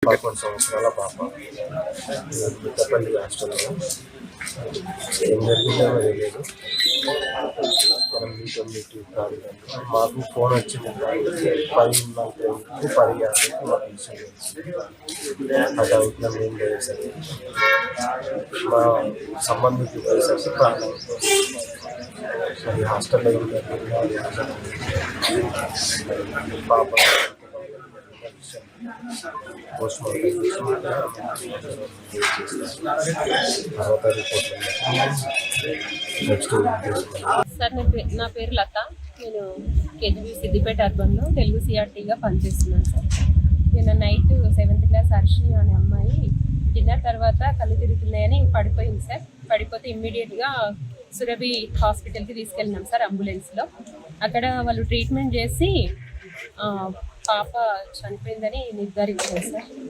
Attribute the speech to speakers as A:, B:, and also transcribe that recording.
A: 11 సంవత్సరాల పాప మిట్టపల్లి హాస్టల్లో. ఏం జరిగిందో తెలియదు. మనం మీతో మీటింగ్ కాదు, మాకు ఫోన్ వచ్చింది 10:45 10:50 మాకు విషయం వచ్చింది. ఆ టైంలో మేము పోయేసరికి మా సంబంధికులు పోయేసరికి ప్రాణం అది హాస్టల్లో ఏం జరిగింది పాప పోస్ట్ మార్టం తర్వాత రిపోర్ట్ నెక్స్ట్.
B: సార్ నా పేరు లత. నేను కేజీబీ సిద్దిపేట అర్బన్లో తెలుగు సిఆర్టీగా పనిచేస్తున్నాను సార్. నేను నైట్ 7th క్లాస్ హర్షి అనే అమ్మాయి డిన్నర్ తర్వాత కళ్ళు తిరుగుతున్నాయని పడిపోయింది సార్. పడిపోతే ఇమ్మీడియట్గా సురభి హాస్పిటల్కి తీసుకెళ్ళినాం సార్ అంబులెన్స్లో. అక్కడ వాళ్ళు ట్రీట్మెంట్ చేసి పాప చనిపోయిందని నిర్ధారించారు సార్.